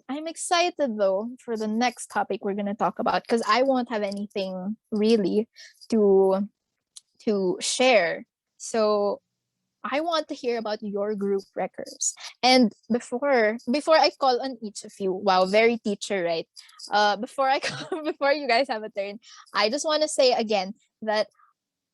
I'm excited though for the next topic we're gonna talk about because I won't have anything really to share. So I want to hear about your group records. And before I call on each of you, wow, very teacher, right? Before I before you guys have a turn, I just want to say again that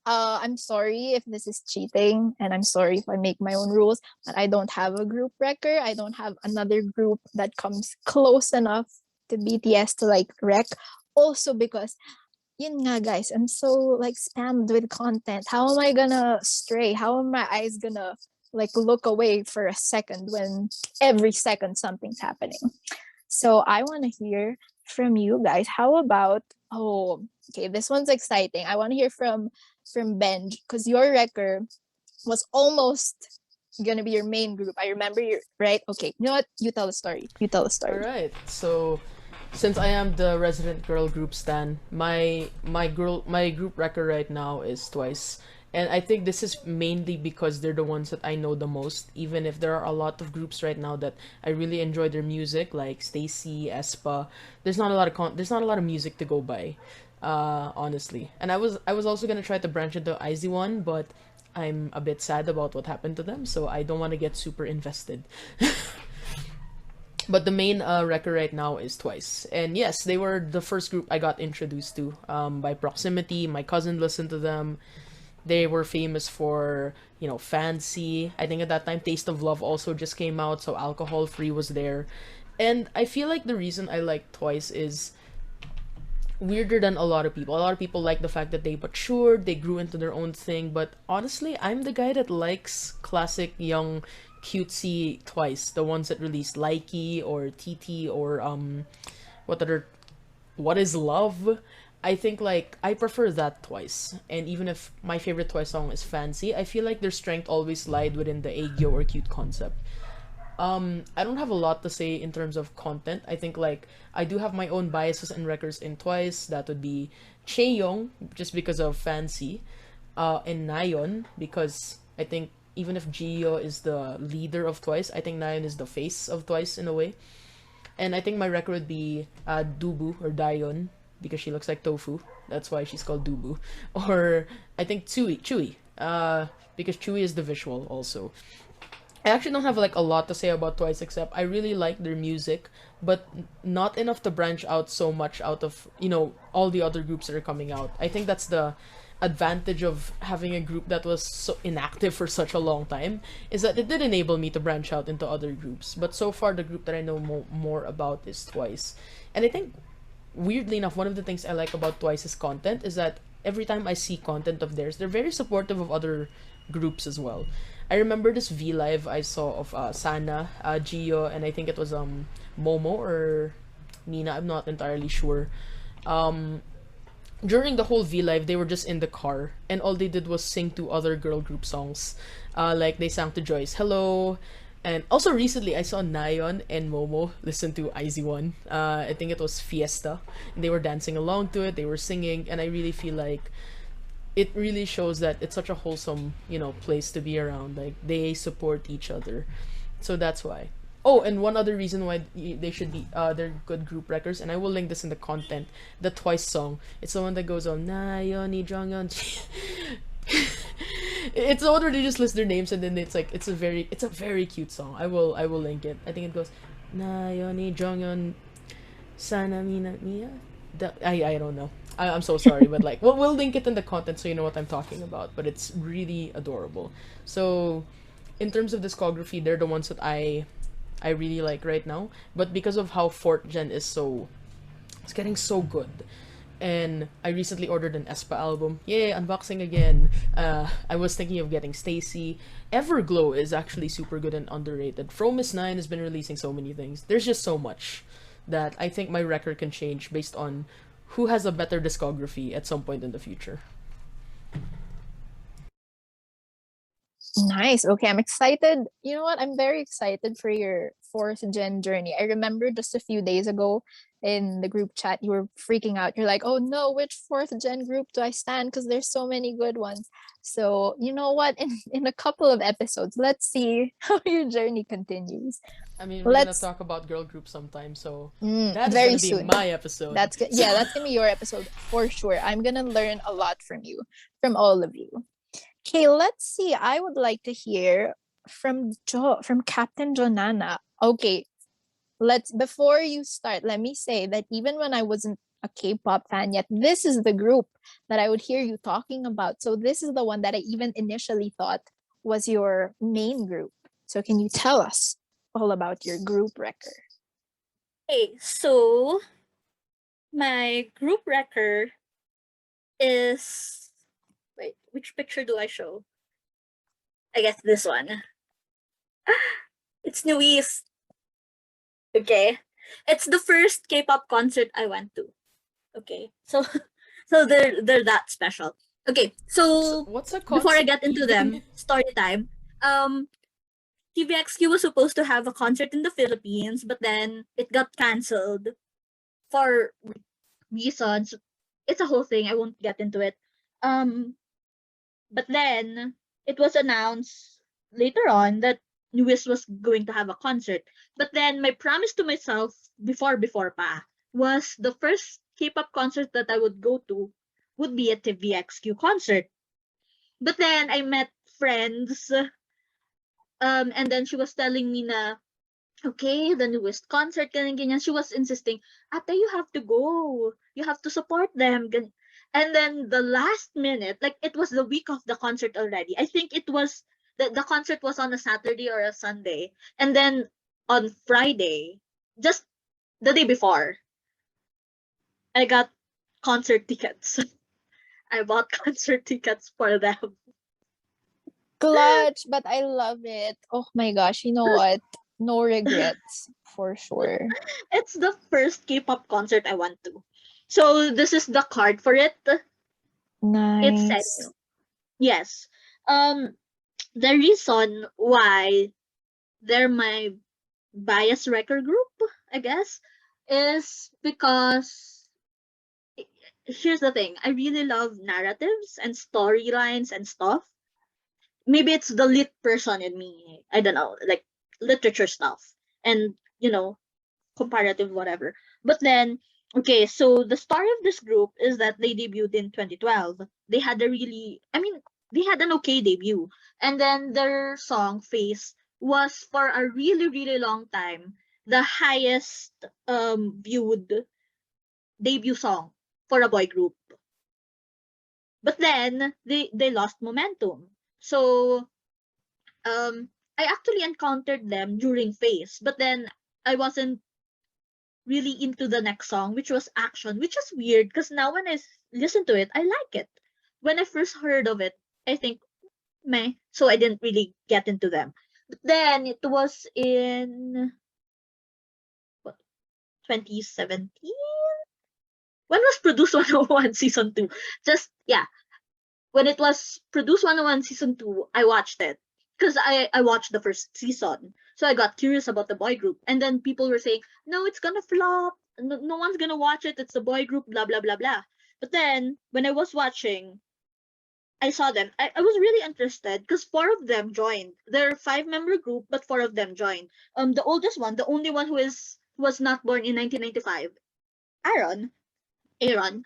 I'm sorry if this is cheating, and I'm sorry if I make my own rules, but I don't have a group record. I don't have another group that comes close enough to BTS to like wreck. Also because yun nga guys, I'm so like spammed with content. How am I gonna stray? How am my eyes gonna like look away for a second when every second something's happening? So I want to hear from you guys. How about, oh, okay, this one's exciting. I want to hear from Benj because your record was almost gonna be your main group. I remember you, right? Okay, you know what? You tell the story. You tell the All story. right. So, since I am the resident girl group stan, my group record right now is Twice. And I think this is mainly because they're the ones that I know the most, even if there are a lot of groups right now that I really enjoy their music, like Stacy, Espa. There's not a lot of music to go by, honestly. And I was also gonna try to branch into Izzy one, but I'm a bit sad about what happened to them, so I don't want to get super invested. But the main record right now is Twice. And yes, they were the first group I got introduced to by proximity. My cousin listened to them. They were famous for, Fancy. I think at that time, Taste of Love also just came out, so Alcohol Free was there. And I feel like the reason I like Twice is weirder than a lot of people. A lot of people like the fact that they matured, they grew into their own thing, but honestly, I'm the guy that likes classic young cutesy Twice, the ones that released Likey or TT or what other what is love? I think like I prefer that Twice. And even if my favorite Twice song is Fancy, I feel like their strength always lied within the aegyo or cute concept. I don't have a lot to say in terms of content. I think like I do have my own biases and records in Twice. That would be Chaeyoung, just because of Fancy, and Nayeon because I think even if Gio is the leader of Twice, I think Nayeon is the face of Twice in a way. And I think my record would be Dubu or Dayon because she looks like tofu. That's why she's called Dubu. Or I think Chewy, because Chewy is the visual also. I actually don't have like a lot to say about Twice except I really like their music, but not enough to branch out so much out of, all the other groups that are coming out. I think that's the advantage of having a group that was so inactive for such a long time is that it did enable me to branch out into other groups. But so far the group that I know more about is Twice. And I think weirdly enough, one of the things I like about Twice's content is that every time I see content of theirs, they're very supportive of other groups as well. I remember this V Live I saw of Sana, Gio, and I think it was Momo or Nina. I'm not entirely sure. Um, During the whole V Live, they were just in the car, and all they did was sing to other girl group songs. Like they sang to Joyce "Hello," and also recently I saw Nayon and Momo listen to IZ*ONE. I think it was Fiesta, and they were dancing along to it. They were singing, and I really feel like it really shows that it's such a wholesome, place to be around. Like they support each other, so that's why. Oh, and one other reason why they should be they're good group records, and I will link this in the content. The Twice song. It's the one that goes on Na Yoni Jonghyun. It's the one where they just list their names and then it's a very cute song. I will link it. I think it goes Na Yoni Jonghyun Sana Mina Mia. I don't know. I'm so sorry, but like we'll link it in the content so you know what I'm talking about. But it's really adorable. So, in terms of discography, they're the ones that I really like right now. But because of how fourth gen is it's getting so good. And I recently ordered an Espa album. Yay, unboxing again. I was thinking of getting Stacy. Everglow is actually super good and underrated. Fromis 9 has been releasing so many things. There's just so much that I think my record can change based on who has a better discography at some point in the future. Nice. Okay, I'm excited. You know what? I'm very excited for your fourth gen journey. I remember just a few days ago, in the group chat, you were freaking out. You're like, oh no, which fourth gen group do I stand? Because there's so many good ones. So you know what? In a couple of episodes, let's see how your journey continues. I mean, we're gonna Let's talk about girl groups sometime, so that is very gonna be soon. my episode. That's good. Yeah, that's gonna be your episode for sure. I'm gonna learn a lot from you, from all of you. Okay, let's see. I would like to hear from Captain Jonana. Okay, before you start, let me say that even when I wasn't a K-pop fan yet, this is the group that I would hear you talking about. So this is the one that I even initially thought was your main group. So can you tell us all about your group record? Okay, so my group record is, wait, which picture do I show? I guess this one. It's New East. Okay. It's the first K-pop concert I went to. Okay. So so they're that special. Okay. So What's a before I concert get into them, story time. TVXQ was supposed to have a concert in the Philippines, but then it got cancelled for reasons. It's a whole thing. I won't get into it. But then it was announced later on that Newest was going to have a concert. But then my promise to myself before pa was the first K-pop concert that I would go to would be a TVXQ concert. But then I met friends, and then she was telling me na, okay, the Newest concert, ganyan, ganyan. She was insisting, Ate, you have to go. You have to support them. And then the last minute, like it was the week of the concert already. I think it was, the concert was on a Saturday or a Sunday. And then on Friday, just the day before, I got concert tickets. I bought concert tickets for them. Clutch, but I love it. Oh my gosh, you know what? No regrets for sure. It's the first K-pop concert I went to. So this is the card for it. It said, Nice. yes. The reason why they're my bias record group, I guess, is because here's the thing. I really love narratives and storylines and stuff. Maybe it's the lit person in me. I don't know, like literature stuff and, comparative whatever. But then, okay, so the story of this group is that they debuted in 2012. They had a really, I mean, they had an okay debut. And then their song Face was for a really, really long time the highest viewed debut song for a boy group. But then they lost momentum. So I actually encountered them during Face, but then I wasn't really into the next song, which was Action, which is weird because now when I listen to it, I like it. When I first heard of it, I think meh, so I didn't really get into them. But then it was in what, 2017. When was Produce 101 season 2? Just yeah, when it was Produce 101 season 2, I watched it because I watched the first season. So I got curious about the boy group. And then people were saying, no, it's gonna flop. No one's gonna watch it. It's the boy group, blah, blah, blah, blah. But then when I was watching, I saw them. I was really interested because four of them joined. They're a 5-member group, but four of them joined. The oldest one, the only one was not born in 1995, Aaron, Aaron,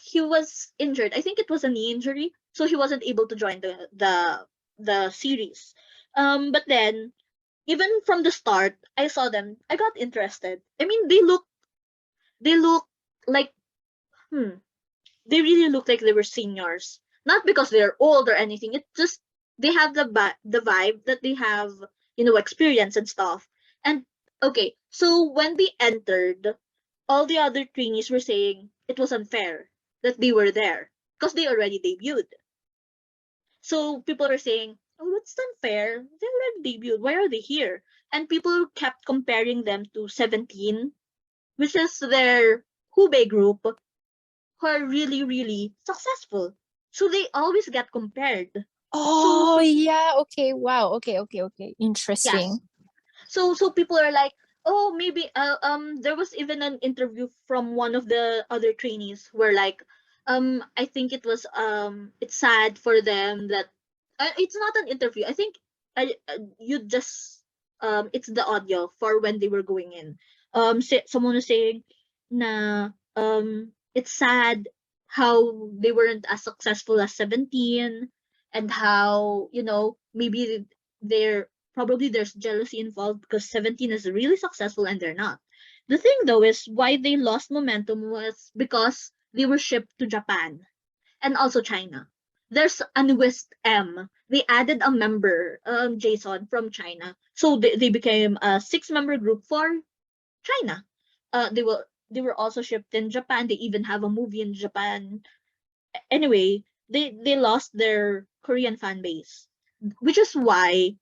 he was injured. I think it was a knee injury, so he wasn't able to join the series. But then even from the start, I saw them. I got interested. I mean, they look like they really look like they were seniors. Not because they're old or anything. It's just they have the vibe that they have, experience and stuff. And okay, so when they entered, all the other trainees were saying it was unfair that they were there because they already debuted. So people are saying, oh, that's unfair. They already debuted. Why are they here? And people kept comparing them to 17, which is their Hubei group, who are really, really successful. So they always get compared. Oh, yeah. Okay. Wow. Okay. Okay. Okay. Yes. Interesting. So people are like, Oh, maybe there was even an interview from one of the other trainees where like I think it was it's sad for them that it's not an interview. I think you just it's the audio for when they were going in. Someone was saying na it's sad how they weren't as successful as 17, and how, maybe they're probably there's jealousy involved because 17 is really successful and they're not. The thing though is why they lost momentum was because they were shipped to Japan and also China. There's Unwist M. They added a member, Jason from China. So they became a 6-member group for China. They were also shipped in Japan. They even have a movie in Japan. Anyway, they lost their Korean fan base, which is why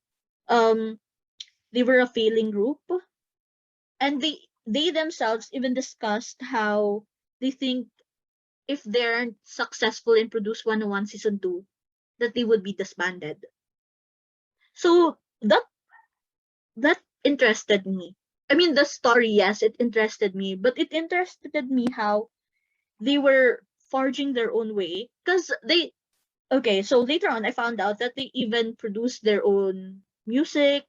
um they were a failing group, and they themselves even discussed how they think if they're successful in Produce 101 season 2 that they would be disbanded. So that interested me. I mean, the story, yes, it interested me, but it interested me how they were forging their own way, because okay, so later on I found out that they even produce their own music.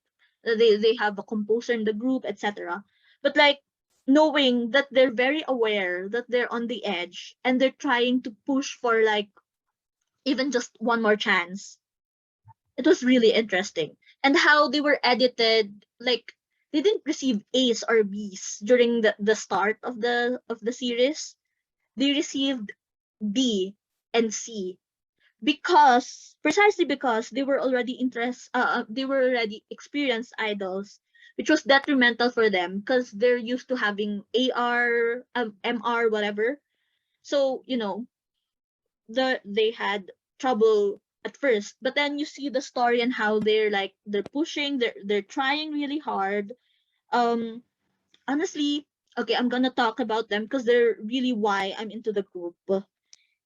They have a composer in the group, etc. But like, knowing that they're very aware that they're on the edge and they're trying to push for like even just one more chance, it was really interesting. And how they were edited, like they didn't receive A's or B's during the start of the series. They received B and C, because precisely because they were already experienced idols, which was detrimental for them because they're used to having AR, MR, whatever. So they had trouble at first, but then you see the story and how they're pushing, they're trying really hard. um Honestly, okay, I'm gonna talk about them because they're really why I'm into the group.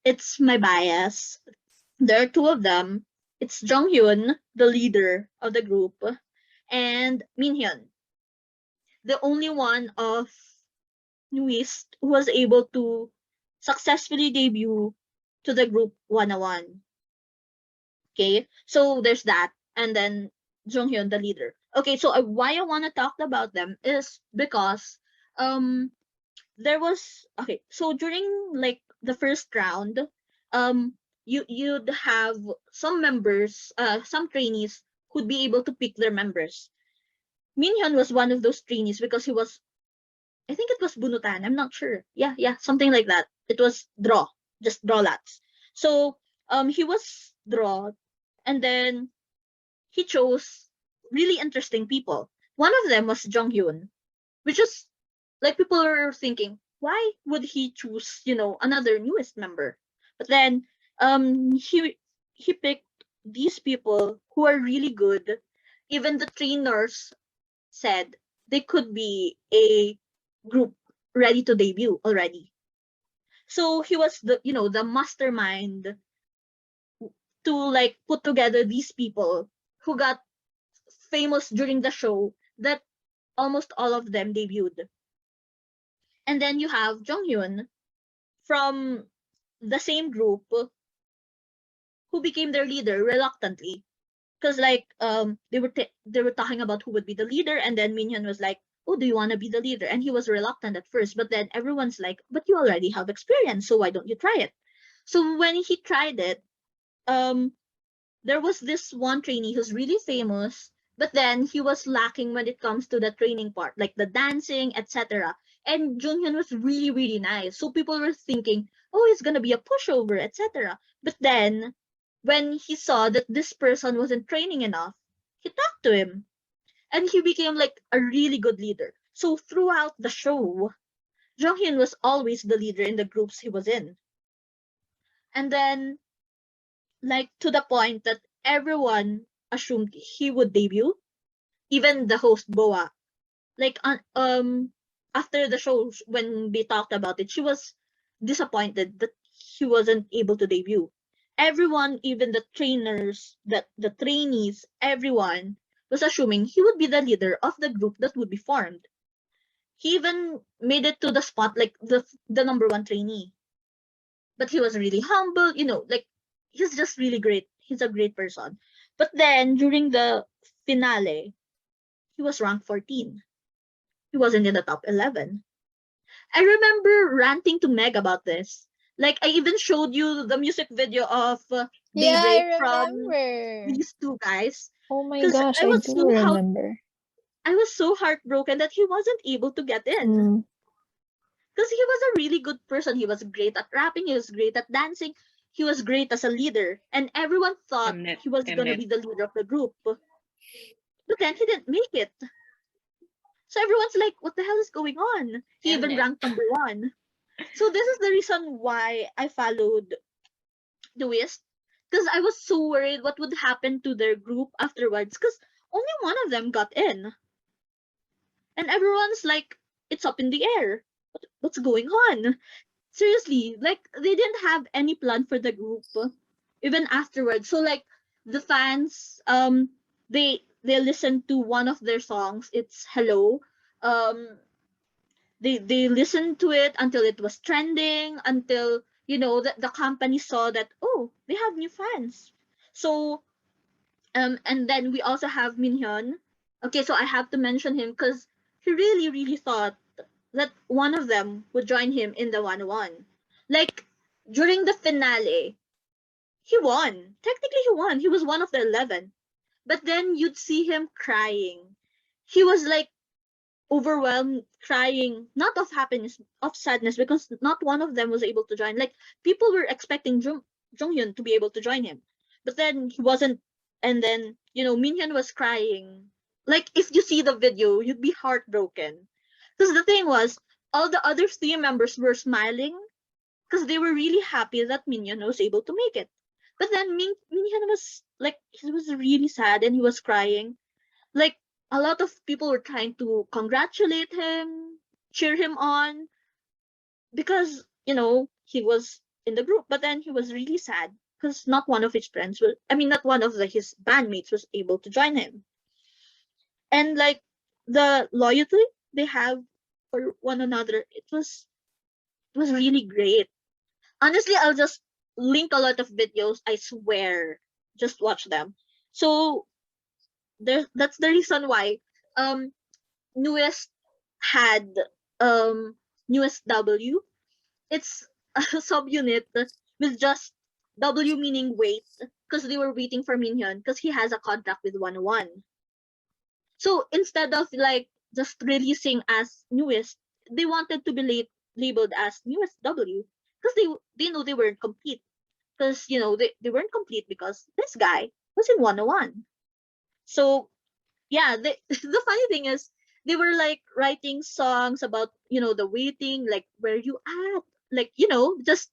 It's my bias. There are two of them. It's Jonghyun, the leader of the group, and Minhyun, the only one of Nwist who was able to successfully debut to the group 101. Okay, so there's that, and then Jonghyun, the leader. Okay, so why I want to talk about them is because um there was, okay, so during like the first round, um you'd have some members, some trainees who'd be able to pick their members. Minhyun was one of those trainees because he was, I think it was bunutan, I'm not sure, yeah, something like that. It was draw, just draw lots. So he was draw, and then he chose really interesting people. One of them was Jong Hyun, which is like, people are thinking, why would he choose, another newest member? But then he picked these people who are really good. Even the trainers said they could be a group ready to debut already. So he was the mastermind to like put together these people who got famous during the show, that almost all of them debuted. And then you have Jong Hyun from the same group who became their leader reluctantly, because like they were talking about who would be the leader, and then Minhyun was like, oh, do you want to be the leader? And he was reluctant at first, but then everyone's like, but you already have experience, so why don't you try it? So when he tried it, um there was this one trainee who's really famous, but then he was lacking when it comes to the training part, like the dancing, etc. And Junghyun was really, really nice. So people were thinking, oh, he's gonna be a pushover, etc. But then when he saw that this person wasn't training enough, he talked to him, and he became like a really good leader. So throughout the show, Junghyun was always the leader in the groups he was in. And then, like, to the point that everyone assumed he would debut, even the host Boa. Like, after the show, when we talked about it, she was disappointed that he wasn't able to debut. Everyone, even the trainers, the trainees, everyone was assuming he would be the leader of the group that would be formed. He even made it to the spot like the number one trainee. But he was really humble, like he's just really great. He's a great person. But then during the finale, he was ranked 14. He wasn't in the top 11. I remember ranting to Meg about this. Like I even showed you the music video of Yeah, Daybreak I from remember. these two guys. Oh my Because gosh, I do remember. I was so heartbroken that he wasn't able to get in. Mm. Because he was a really good person. He was great at rapping. He was great at dancing. He was great as a leader. And everyone thought he was going to be the leader of the group. But then he didn't make it. So everyone's like, what the hell is going on? He even ranked number one. So this is the reason why I followed the West. Because I was so worried what would happen to their group afterwards. Because only one of them got in. And everyone's like, it's up in the air. What's going on? Seriously, like they didn't have any plan for the group even afterwards. So like the fans, they listened to one of their songs. It's Hello. Um, they listened to it until it was trending. Until the company saw that, oh, they have new fans. So and then we also have Minhyun. Okay, so I have to mention him because he really really thought that one of them would join him in the 1-1. Like during the finale, he won. Technically, he won. He was one of the 11. But then you'd see him crying. He was like overwhelmed, crying, not of happiness, of sadness, because not one of them was able to join. Like people were expecting Jonghyun to be able to join him, but then he wasn't. And then Minhyun was crying. Like if you see the video, you'd be heartbroken. Because the thing was, all the other three members were smiling because they were really happy that Minhyun was able to make it. But then Minhyun was like, he was really sad and he was crying. Like a lot of people were trying to congratulate him, cheer him on, because he was in the group. But then he was really sad because not one of his friends was, I mean, not one of his bandmates was able to join him. And like the loyalty they have for one another, it was really great. Honestly, I'll just link a lot of videos. I swear, just watch them. So that's the reason why um newest had newest W. It's a subunit with just W meaning wait, because they were waiting for Minhyun because he has a contract with 101. So instead of like just releasing as newest, they wanted to be labeled as newest W because they know they weren't complete. Because they weren't complete because this guy was in 101. So yeah, the funny thing is they were like writing songs about the waiting, like where you at, like just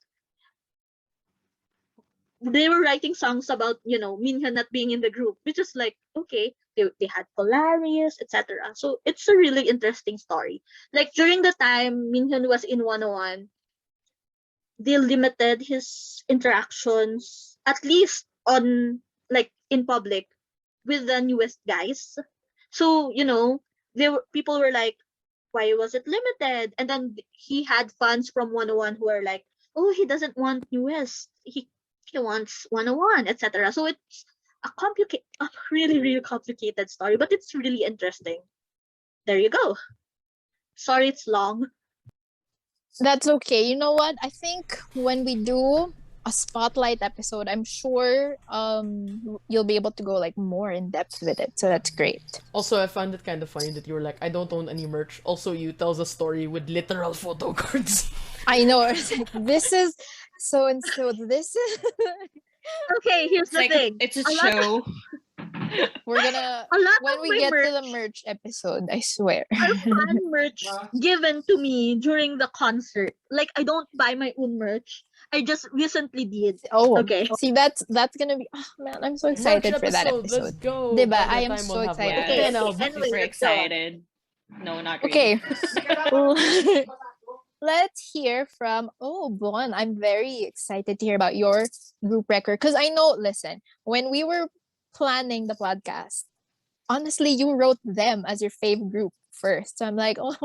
they were writing songs about Minhyun not being in the group, which is like, okay, they had Polaris, etc. So it's a really interesting story. Like during the time Minhyun was in 101, they limited his interactions, at least on like in public, with the newest guys. So people were like, why was it limited? And then he had fans from 101 who are like, oh, he doesn't want newest, he wants 101, etc. So it's a really really complicated story, but it's really interesting. There you go. Sorry it's long. That's okay. You know what? I think when we do a spotlight episode, I'm sure you'll be able to go like more in depth with it. So that's great. Also, I found it kind of funny that you were like, I don't own any merch. Also, you tells a story with literal photo cards. I know. It's like, this is so and so. This is. Okay, here's the thing. It's a show. We're gonna A lot when of we my get to the merch merch episode, I swear. are fan merch given to me during the concert. Like I don't buy my own merch. I just recently did. Oh, Okay. see, that's gonna be. Oh man, I'm so excited Merch for that Let's episode. go. Diba? By that I am time, so we'll have, excited. like, Okay, 10 okay. albums. Anyway, Super let's go on. excited. No, not really. Okay. Let's hear from Bon. I'm very excited to hear about your group record because I know. Listen, when we were planning the podcast, honestly, you wrote them as your fave group first. So I'm like, oh,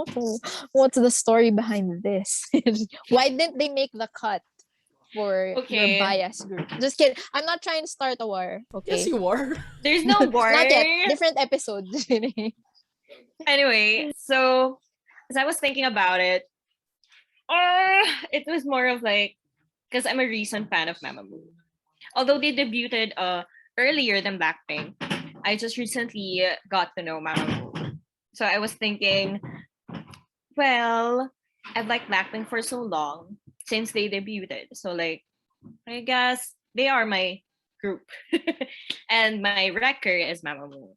what's the story behind this? Why didn't they make the cut for your Okay. bias group? Just kidding. I'm not trying to start a war. Yes, Okay. you are. There's no war. Not yet. Different episode. Anyway, so as I was thinking about it, it was more of like, because I'm a recent fan of MAMAMOO. Although they debuted earlier than Blackpink, I just recently got to know MAMAMOO. So I was thinking, well, I've liked Blackpink for so long since they debuted. So like, I guess they are my group, and my wrecker is MAMAMOO.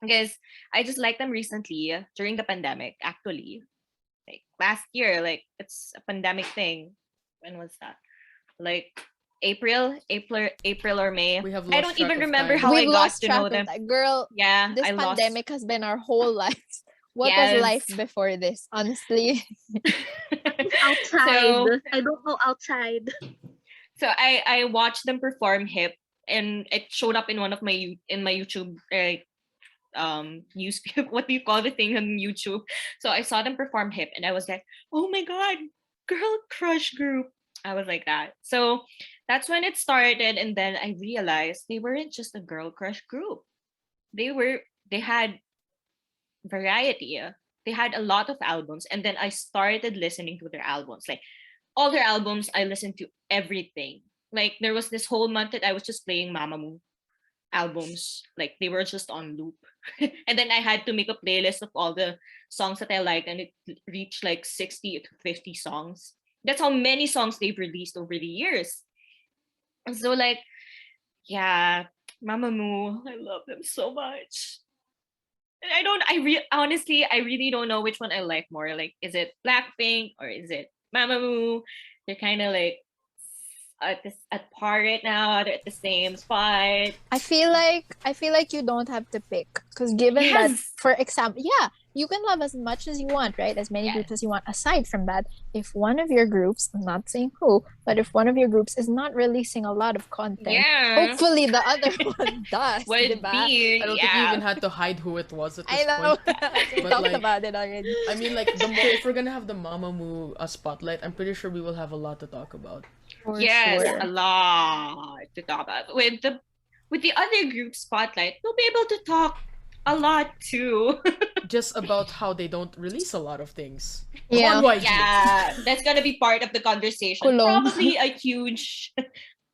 Because I just liked them recently during the pandemic. Actually, like last year, like it's a pandemic thing. When was that? Like April or May. We have I lost don't track even of remember time. how I We've got lost to track know of them. that. Girl, Yeah, this I lost. pandemic has been our whole life. What was Yes. life before this? Honestly. Outside. So I don't know outside. I watched them perform Hip, and it showed up in one of my YouTube news. What do you call the thing on YouTube? So I saw them perform Hip, and I was like, oh my god, girl crush group. I was like that. So that's when it started, and then I realized they weren't just a girl crush group. They had variety. They had a lot of albums, and then I started listening to their albums. Like all their albums, I listened to everything. Like there was this whole month that I was just playing Mamamoo albums. Like they were just on loop. And then I had to make a playlist of all the songs that I like, and it reached like 60 to 50 songs. That's how many songs they've released over the years. And so like, yeah, Mamamoo, I love them so much. And honestly, I really don't know which one I like more. Like, is it Blackpink or is it Mamamoo? They're kind of like at par right now. They're at the same spot. I feel like you don't have to pick, because given that, Yes. for example, yeah, you can love as much as you want, right? As many Yes. groups as you want. Aside from that, if one of your groups, I'm not saying who, but if one of your groups is not releasing a lot of content, Yeah. hopefully the other one does. Would diba? be. I don't think you even had to hide who it was at this I know. point. We But, talked like, about it already. I mean, like, if we're gonna have the Mamamoo spotlight, I'm pretty sure we will have a lot to talk about. For Yes, sure. a lot to talk about. With the other group spotlight, we'll be able to talk a lot too. Just about how they don't release a lot of things. Yeah. Come on, YG. Yeah, that's gonna be part of the conversation. Kulong. Probably a huge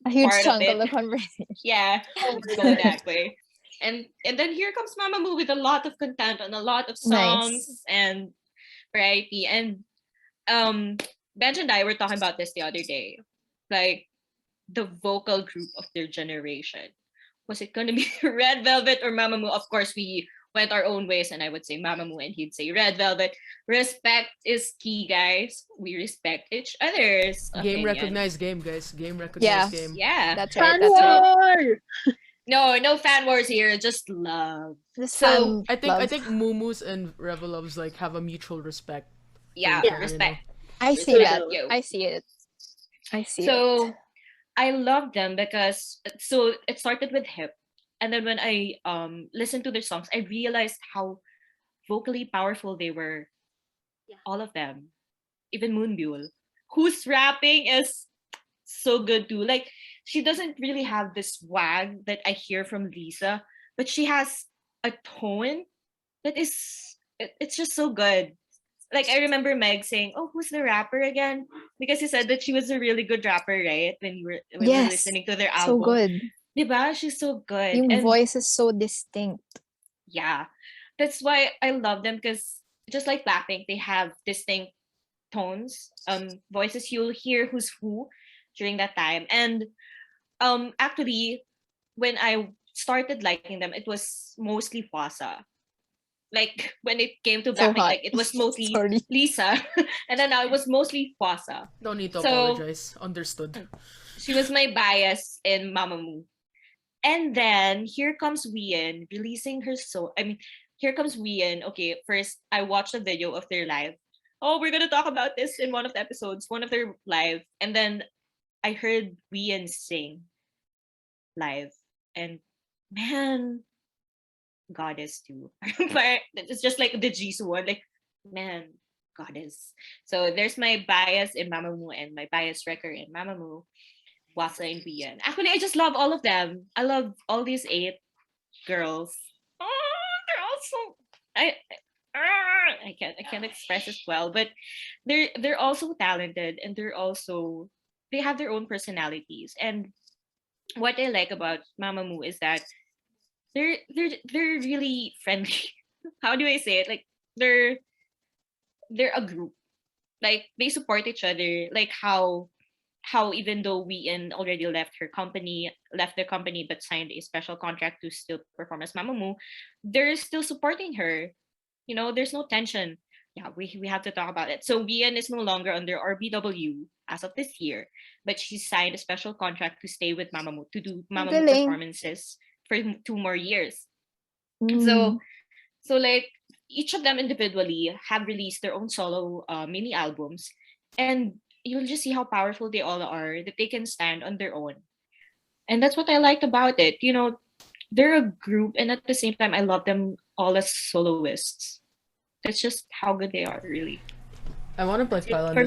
A huge part of chunk of it. the conversation. Yeah, let's go that way. And then here comes Mamamoo with a lot of content and a lot of songs Nice. and variety. And Benj and I were talking about this the other day. Like the vocal group of their generation. Was it gonna be Red Velvet or Mamamoo? Of course, we went our own ways, and I would say Mamamoo, and he'd say Red Velvet. Respect is key, guys. We respect each other's Game opinion. recognized game, guys. Game recognized game. Yeah. That's right. Fan That's right. war! No fan wars here. Just love. This So, fan I love. think Mumus and Revelovs like have a mutual respect. Yeah, Yeah. respect. I see Respect. that. Yo. I see it. I see it. So I love them because so it started with Hip, and then when I listened to their songs, I realized how vocally powerful they were. Yeah. All of them, even Moonbyul, whose rapping is so good too. Like she doesn't really have this swag that I hear from Lisa, but she has a tone that is it's just so good. Like I remember Meg saying, "Oh, who's the rapper again?" Because he said that she was a really good rapper, right? When we were Yes. listening to their So album. good. Diba? She's so good. Yung And voice is so distinct. yeah, that's why I love them because just like Blackpink, they have distinct tones, voices. You'll hear who's who during that time. And actually, when I started liking them, it was mostly Fasa. Like when it came to So Blackpink, hot. like it was mostly Sorry. Lisa, and then now it was mostly Fasa. No need to So- apologize. Understood. She was my bias in Mamamoo. And then here comes Wien releasing her here comes Wien. Okay, first I watched a video of their live. Oh, we're gonna talk about this in one of the episodes, one of their live. And then I heard Wien sing live. And man, goddess too. But it's just like the Jisoo one, like man, goddess. So there's my bias in Mamamoo and my bias record in Mamamoo, Wasa and Bian. Actually, I just love all of them. I love all these 8 girls. Oh, they're all so I can't express it well, but they're also talented and they have their own personalities. And what I like about Mamamoo is that they're really friendly. How do I say it? Like they're they're a group. Like they support each other. Like how even though Ween already left the company but signed a special contract to still perform as Mamamoo, they're still supporting her. There's no tension. Yeah, we have to talk about it. So Wien is no longer under RBW as of this year, but she signed a special contract to stay with Mamamoo to do Ang Mamamoo galing. performances for 2 more years. Mm. So like each of them individually have released their own solo mini albums, and you'll just see how powerful they all are, that they can stand on their own. And that's what I liked about it. They're a group, and at the same time I love them all as soloists. That's just how good they are, really. I want to That's like it pile on for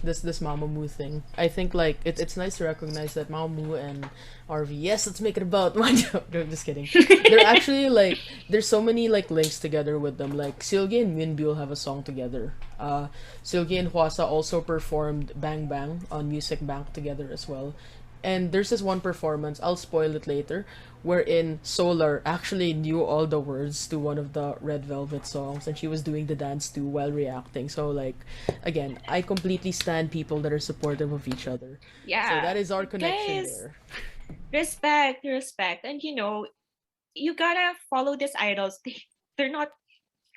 this me. this Mamamoo thing. I think like it's nice to recognize that Mamamoo and RV. Yes, let's make it about one. No, just kidding. They're actually like there's so many like links together with them. Like Silgi and Minbyul have a song together. Silgi and Hwasa also performed Bang Bang on Music Bank together as well. And there's this one performance, I'll spoil it later, wherein Solar actually knew all the words to one of the Red Velvet songs and she was doing the dance too while reacting. So like again, I completely stand people that are supportive of each other. So Yeah. that is our connection Guys, there. respect. And you gotta follow these idols. They're not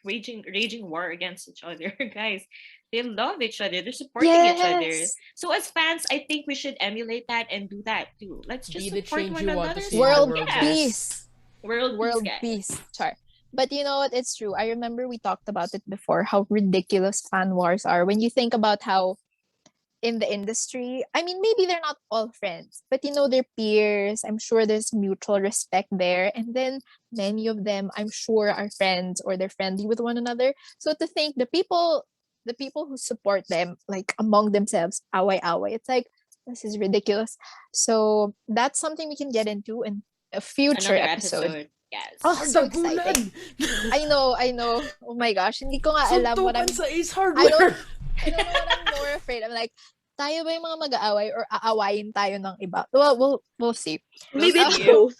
raging war against each other, guys. They love each other. They're supporting each other. Yes. So as fans, I think we should emulate that and do that too. Let's just Be the support change one you want to another's see in the fans. World world, Yeah. guys. peace. World peace, World guys. peace. Char. But you know what? It's true. I remember we talked about it before, how ridiculous fan wars are. When you think about how in the industry, I mean, maybe they're not all friends, but they're peers. I'm sure there's mutual respect there. And then many of them, I'm sure, are friends or they're friendly with one another. So to think the people who support them, like among themselves, away, it's like, this is ridiculous. So that's something we can get into in a future Another episode. episode. Yes. Oh, so Hardagulan! exciting. I know. Oh my gosh, hindi ko nga alam what Suntukan I'm sa Ace I don't Hardware! I don't know what I'm more afraid. I'm like, tayo ba yung mga mag-aaway or aawayin tayo ng iba? Well, we'll see. We'll Maybe it's see. both.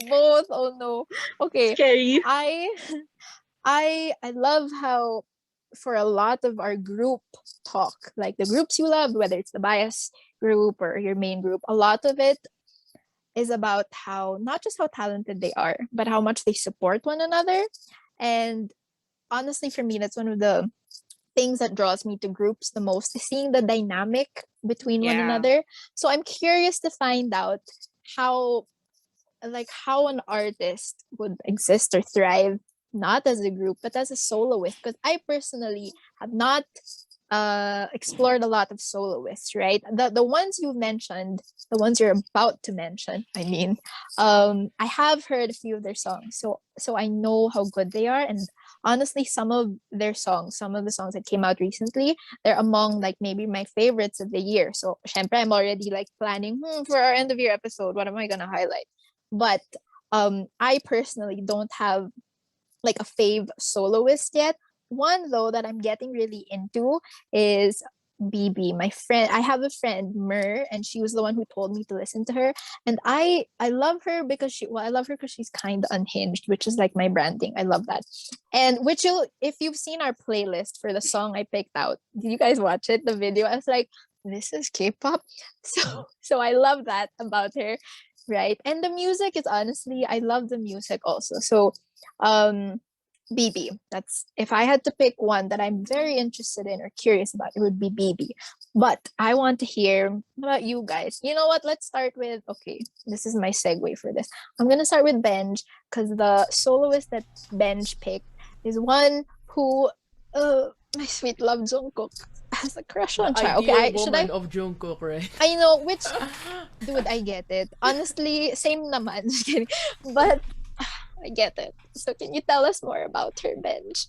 Both. Oh no. Okay. Scary. I I love how for a lot of our group talk, like the groups you love, whether it's the bias group or your main group, a lot of it is about how not just how talented they are, but how much they support one another. And honestly, for me, that's one of the things that draws me to groups the most is seeing the dynamic between one Yeah. another. So I'm curious to find out how how an artist would exist or thrive not as a group but as a soloist, because I personally have not explored a lot of soloists, right? The ones you mentioned, the ones you're about to mention, I mean, I have heard a few of their songs, so I know how good they are. And honestly, some of their songs, some of the songs that came out recently, they're among like maybe my favorites of the year. So syempre, I'm already like planning for our end of year episode, what am I gonna highlight? But I personally don't have like a fave soloist yet. One though that I'm getting really into is BB. My friend, I have a friend, Mer, and she was the one who told me to listen to her. And I love her because I love her because she's kind of unhinged, which is like my branding. I love that. And which you'll, if you've seen our playlist for the song I picked out, did you guys watch it? The video, I was like, this is K-pop. So I love that about her, right? And the music is honestly, I love the music also. So um BB. That's if I had to pick one that I'm very interested in or curious about, it would be BB. But I want to hear about you guys. You know what? Let's start with okay. This is my segue for this. I'm gonna start with Benj because the soloist that Benj picked is one who, my sweet love Jungkook has a crush The on Chai. Okay, ideal should I? woman of Jungkook, right? I know which dude. I get it. Honestly, same naman. Just kidding. But I get it. So can you tell us more about her, Benj?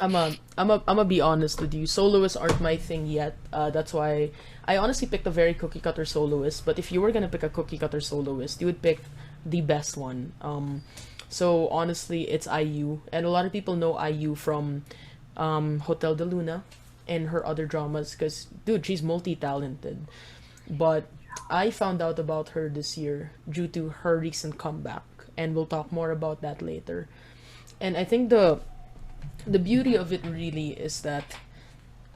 I'm a be honest with you. Soloists aren't my thing yet. That's why I honestly picked a very cookie cutter soloist. But if you were gonna pick a cookie cutter soloist, you would pick the best one. So honestly, it's IU, and a lot of people know IU from Hotel de Luna and her other dramas. Cause dude, she's multi talented. But I found out about her this year due to her recent comeback, and we'll talk more about that later. And I think the beauty of it really is that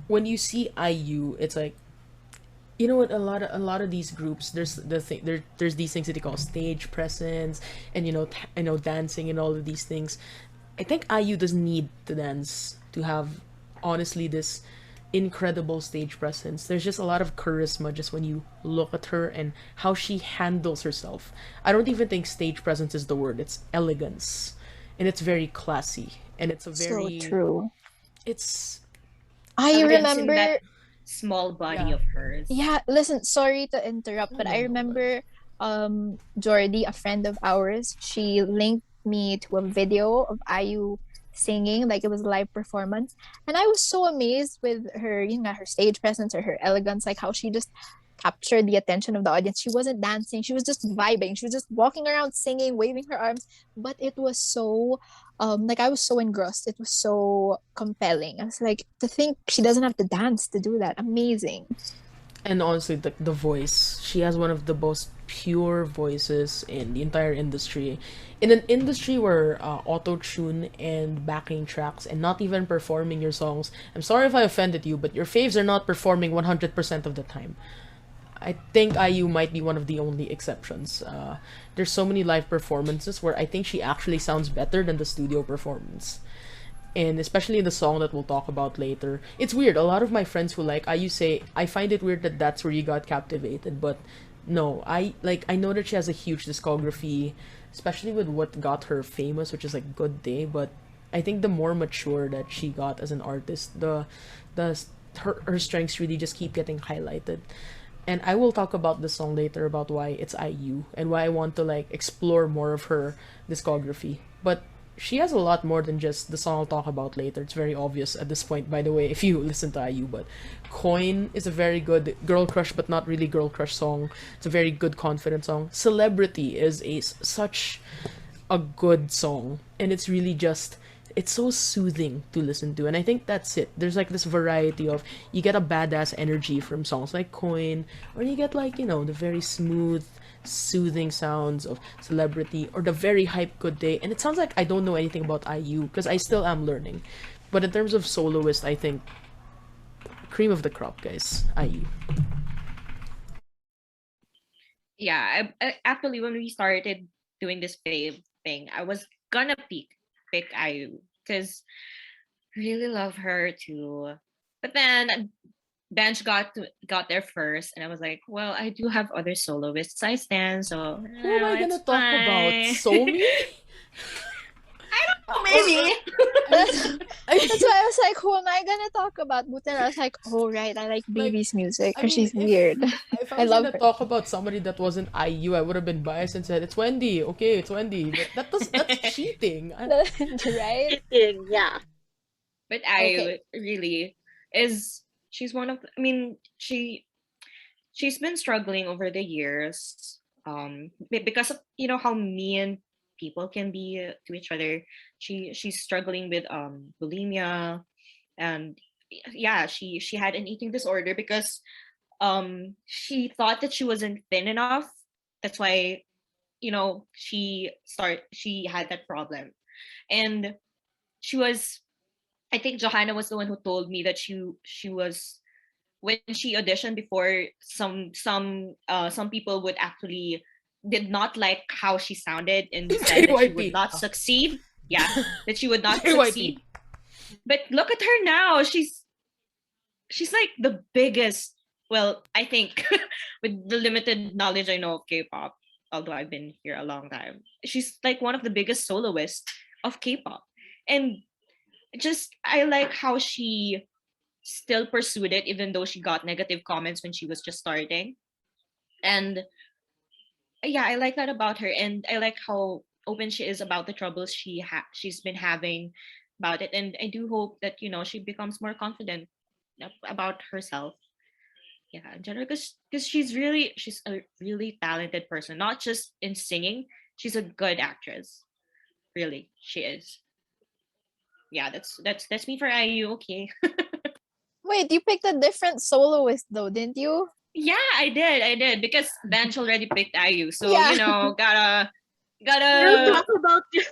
when you see IU, it's like, you know what, a lot of these groups, there's these things that they call stage presence, and dancing and all of these things. I think IU doesn't need to dance to have, honestly, this incredible stage presence. There's just a lot of charisma just when you look at her and how she handles herself. I don't even think stage presence is the word. It's elegance. And it's very classy. And it's a So very true. it's I Elegance in that remember, small body yeah. of hers. yeah, listen, sorry to interrupt, No, but no, I no, but remember Jordy, a friend of ours, she linked me to a video of IU singing, like it was a live performance. And I was so amazed with her, her stage presence or her elegance, like how she just captured the attention of the audience. She wasn't dancing, she was just vibing. She was just walking around singing, waving her arms, but it was so like I was so engrossed. It was so compelling. I was like, to think she doesn't have to dance to do that. Amazing. and honestly, the voice. She has one of the most pure voices in the entire industry. In an industry where auto tune and backing tracks and not even performing your songs. I'm sorry if I offended you, but your faves are not performing 100% of the time. I think IU might be one of the only exceptions. There's so many live performances where I think she actually sounds better than the studio performance. And especially in the song that we'll talk about later. It's weird. A lot of my friends who like IU say, I find it weird that that's where you got captivated. But no, I know that she has a huge discography, especially with what got her famous, which is like Good Day. But I think the more mature that she got as an artist, the her strengths really just keep getting highlighted. And I will talk about the song later about why it's IU and why I want to like explore more of her discography. But she has a lot more than just the song I'll talk about later. It's very obvious at this point, by the way, if you listen to IU. But Coin is a very good girl crush, but not really girl crush song. It's a very good confident song. Celebrity is such a good song, and it's really just it's so soothing to listen to, and I think that's it. There's like this variety of you get a badass energy from songs like Coin, or you get like the very smooth soothing sounds of Celebrity, or the very hype Good Day. And it sounds like I don't know anything about IU because I still am learning, but in terms of soloist, I think cream of the crop, guys, IU. Yeah, actually, when we started doing this fave thing, I was gonna pick IU because really love her too. But then Bench got there first, and I was like, well, I do have other soloists I stand, so Who am I gonna it's talk about? fine. Somi? Oh, maybe. That's I that's mean, why I was like, who am I gonna talk about? But then I was like, oh right, I like like, BB's music I because mean, she's weird. if I I was love gonna her. talk about somebody that wasn't IU, I would have been biased and said it's Wendy. Okay, it's Wendy, but that's cheating. Right? Cheating, yeah. But Okay. I really is she's one of I mean she's been struggling over the years because of how mean people can be to each other. She's struggling with bulimia, and yeah, she had an eating disorder because she thought that she wasn't thin enough. That's why she had that problem. And she was I think Johanna was the one who told me that she was when she auditioned before, some people would actually did not like how she sounded and said that she would JYP. not succeed. Yeah, that she would not JYP. succeed. But look at her now. She's like the biggest. Well, I think with the limited knowledge I know of K-pop, although I've been here a long time, she's like one of the biggest soloists of K-pop. And just I like how she still pursued it even though she got negative comments when she was just starting. And yeah, I like that about her, and I like how open she is about the troubles she's been having about it, and I do hope that she becomes more confident about herself. Yeah, in general, because she's a really talented person, not just in singing. She's a good actress. Really, she is. Yeah, that's me for IU. Okay. Wait, you picked a different soloist though, didn't you? Yeah, I did because Benj already picked IU, so Yeah. gotta We'll gotta. talk about this.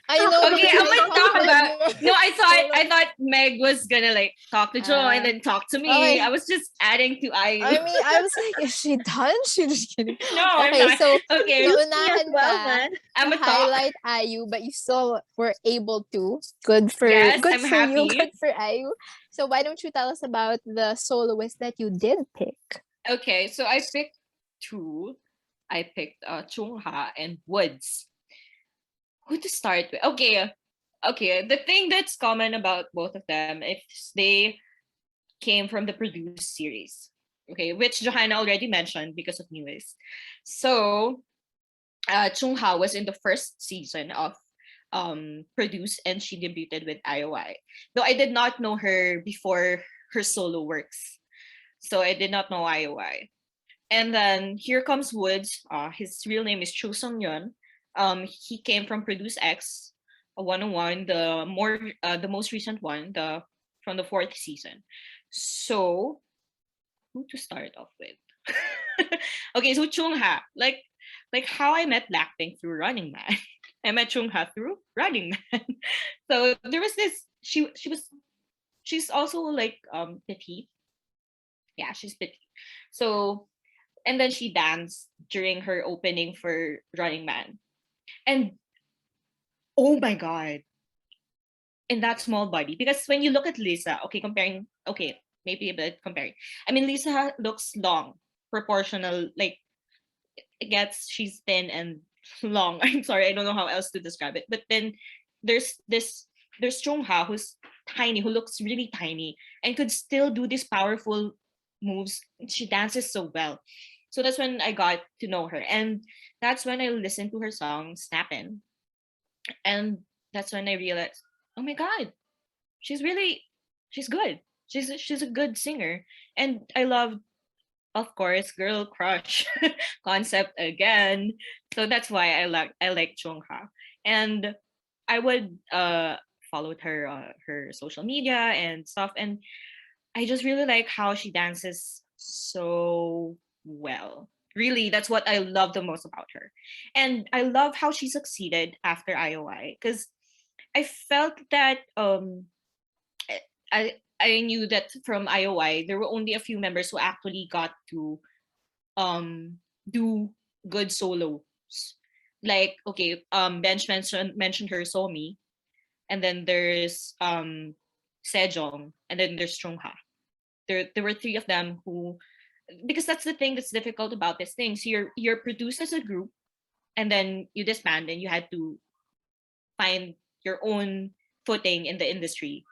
I Talk know. about Okay, Because I'm your I gonna thought talk solo. about. that No, you I solo. thought Meg was gonna like talk to Joe and then talk to me. Okay. I was just adding to IU. I mean, I was like, is she done? She just kidding. No, I'm Okay, not. so Okay, Excuse me as naunahan well, ka man. to I'm a talk. highlight IU, but you still were able to. Good for Yes, I'm you. happy. Good for IU. So why don't you tell us about the soloist that you did pick? Okay, so I picked two. I picked Chungha and WOODZ. Who to start with? Okay. The thing that's common about both of them is they came from the produced series. Okay, which Johanna already mentioned because of Newest. So Chungha was in the first season of produced, and she debuted with IOI. Though I did not know her before her solo works. So I did not know IOI. And then here comes WOODZ. His real name is Chu Sung Yun. He came from Produce X, a 101, the most recent one, the from the fourth season. So who to start off with? Okay, so Chungha, like how I met Blackpink through Running Man. I met Chungha through Running Man. So there was this. She's also like petite. Yeah, she's petite. So and then she danced during her opening for Running Man. And oh my god, in that small body. Because when you look at Lisa, okay, maybe a bit comparing. I mean, Lisa looks long, proportional, like she's thin and long. I'm sorry, I don't know how else to describe it. But then there's Chungha who's tiny, who looks really tiny and could still do these powerful moves. She dances so well. So that's when I got to know her. And that's when I listened to her song Snappin'. And that's when I realized, oh my god, she's good. She's a good singer. And I love, of course, girl crush concept again. So that's why I like Chungha. And I would followed her social media and stuff, and I just really like how she dances so well. Really, that's what I love the most about her. And I love how she succeeded after IOI, because I felt that I knew that from IOI there were only a few members who actually got to do good solos. Like, okay, Benj mentioned her Somi, and then there's Sejong, and then there's Chungha. There were three of them who, because that's the thing that's difficult about these things. You're produced as a group, and then you disband, and you had to find your own footing in the industry.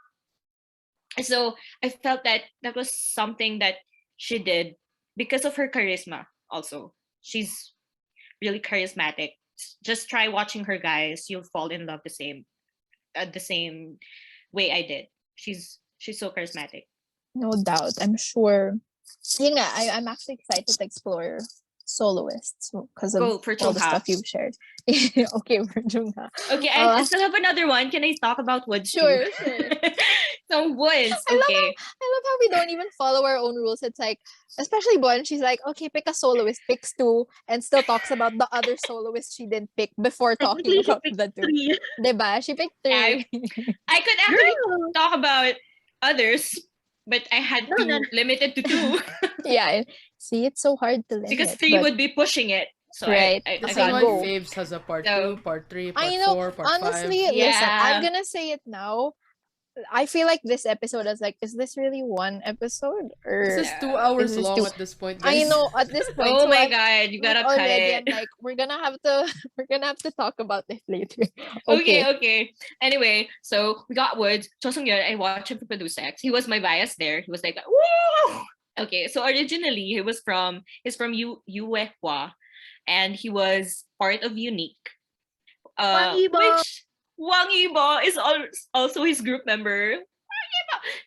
So I felt that that was something that she did because of her charisma. Also, she's really charismatic. Just try watching her, guys. You'll fall in love the same way I did. She's so charismatic. No doubt. I'm sure. Yun nga, I'm actually excited to explore soloists because of Go for all the Chungha. stuff you've shared. Okay, for Chungha. Okay, I still have another one. Can I talk about WOODZ Sure, too? sure. So WOODZ, I love okay. I love how we don't even follow our own rules. It's like, especially Bon, she's like, okay, pick a soloist, picks two, and still talks about the other soloist she didn't pick before talking Technically, she about picked the two. three. Diba? She picked I, three. I could actually Girl. talk about others, but I had No, no, to limit it to two Yeah. See, it's so hard to limit. because three but would be pushing it. So Right. I This is Okay, got why go. Faves has a part So, 2, part 3, I part know, 4, part 5. honestly, listen, I'm Yeah. gonna say it now. I feel like this episode is like, is this really one episode? This Or is 2 Yeah. hours Is this long too- at this point, I guys. know at this point. Oh so my I'm god, you like, gotta cut already it. I'm like, we're gonna have to talk about this later. Okay, Okay. okay. Anyway, so we got WOODZ. Cho Sung Yeon, I watched him for Produce X. He was my bias there. He was like, woo! Okay, so originally he's from Uehua, and he was part of Unique. Wang Yibo. Which Wang Yibo is also his group member.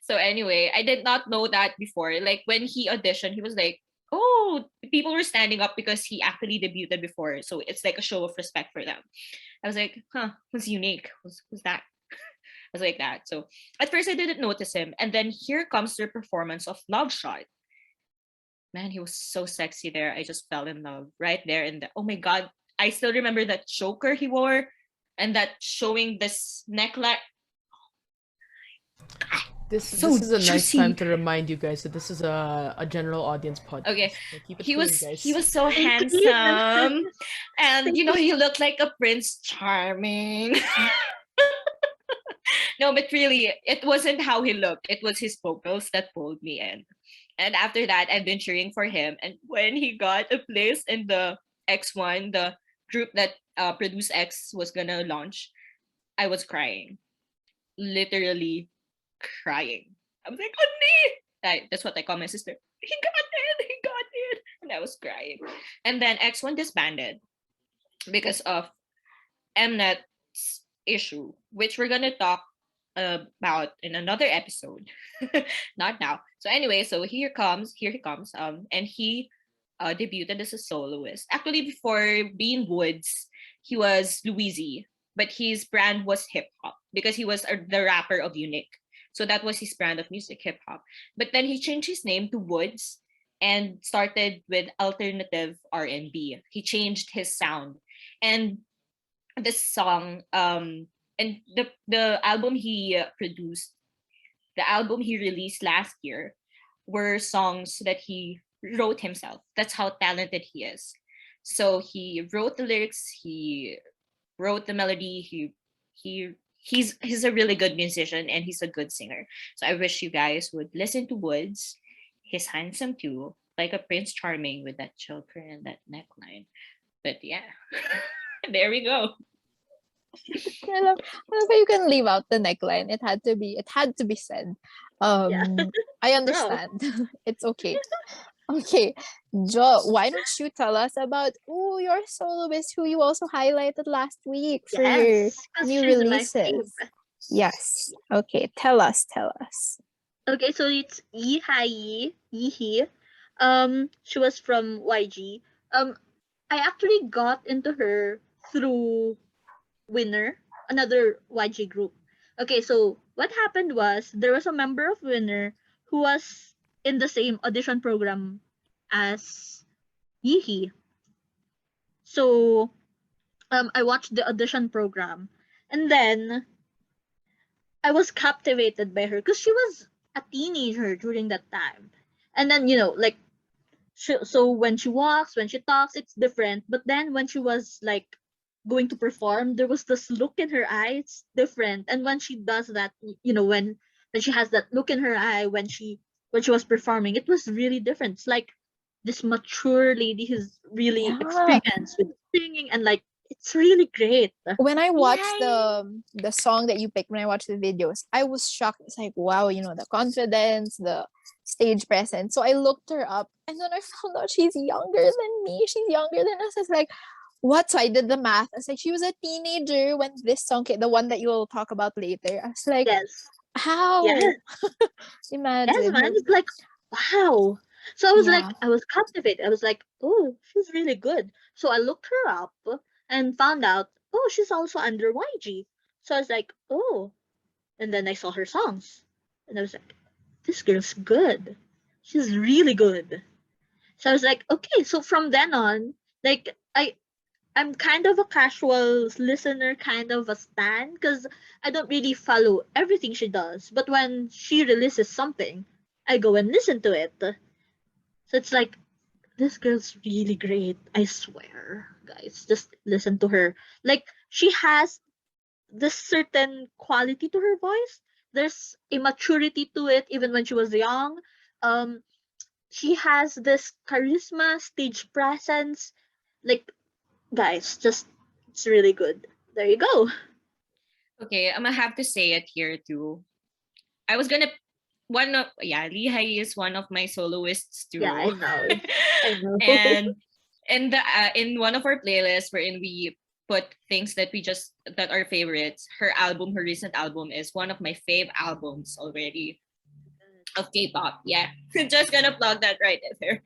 So anyway, I did not know that before. Like when he auditioned, he was like, "Oh, people were standing up because he actually debuted before, so it's like a show of respect for them." I was like, "Huh, who's unique? Who's that?" I was like that. So at first I didn't notice him, and then here comes their performance of Love Shot. Man, he was so sexy there. I just fell in love right there. And oh my god, I still remember that choker he wore, and that showing this necklace. This So is a nice juicy. time to remind you guys that this is a general audience podcast. Okay, So keep it he clean, was guys. he was so Thank you. handsome, and you know he looked like a Prince Charming. No, but really, it wasn't how he looked. It was his vocals that pulled me in. And after that, I've been cheering for him. And when he got a place in the X1, the group that Produce X was gonna launch, I was crying, literally crying. I was like, "Onni!" That's what I call my sister. He got it, he got it, and I was crying. And then X1 disbanded because of Mnet's issue, which we're gonna talk about in another episode, not now. So anyway, so here he comes, and he debuted as a soloist. Actually, before being WOODZ, he was Louise, but his brand was hip hop because he was the rapper of Unique. So that was his brand of music, hip hop. But then he changed his name to WOODZ and started with alternative R&B. He changed his sound, and this song and the album he produced, the album he released last year, were songs that he wrote himself. That's how talented he is. So he wrote the lyrics, he wrote the melody, he's a really good musician and he's a good singer. So I wish you guys would listen to WOODZ. He's handsome too, like a Prince Charming with that choker and that neckline. But yeah, there we go. I love how you can leave out the neckline. It had to be said. Yeah. I understand. It's okay. Okay, Jo, why don't you tell us about your soloist who you also highlighted last week for your Yes, because new she's my releases? favorite. Yes. Okay, tell us. Okay, so it's Yihi. She was from YG. I actually got into her through Winner, another YG group. Okay, so what happened was there was a member of Winner who was in the same audition program as Yihi. So I watched the audition program, and then I was captivated by her because she was a teenager during that time. And then like so when she walks, when she talks, it's different. But then when she was like going to perform, there was this look in her eyes different. And when she does that, when she has that look in her eye when she was performing, it was really different. It's like this mature lady who's really Yeah. experienced with singing, and like it's really great. When I watched Yay. the song that you picked, when I watched the videos, I was shocked. It's like, wow, the confidence, the stage presence. So I looked her up, and then I found out she's younger than me. She's younger than us. It's like, what? So I did the math. I was like, she was a teenager when this song came, the one that you'll talk about later. I was like, Yes. how? Yes. Yes, Imagine. man. It's like, wow. So I was like, Yeah. I was captivated. I was like, oh, she's really good. So I looked her up and found out, oh, she's also under YG. So I was like, oh. And then I saw her songs. And I was like, this girl's good. She's really good. So I was like, okay. So from then on, like, I'm kind of a casual listener, kind of a stan, because I don't really follow everything she does. But when she releases something, I go and listen to it. So it's like, this girl's really great. I swear, guys, just listen to her. Like, she has this certain quality to her voice. There's a maturity to it, even when she was young. Um, she has this charisma, stage presence. Like, guys, just it's really good. There you go. Okay, I'm gonna have to say it here too. I was gonna Lihai is one of my soloists too. Yeah, I know. I know. And in one of our playlists wherein we put things that that are favorites. Her recent album is one of my fave albums already of K-pop. Yeah, just gonna plug that right there.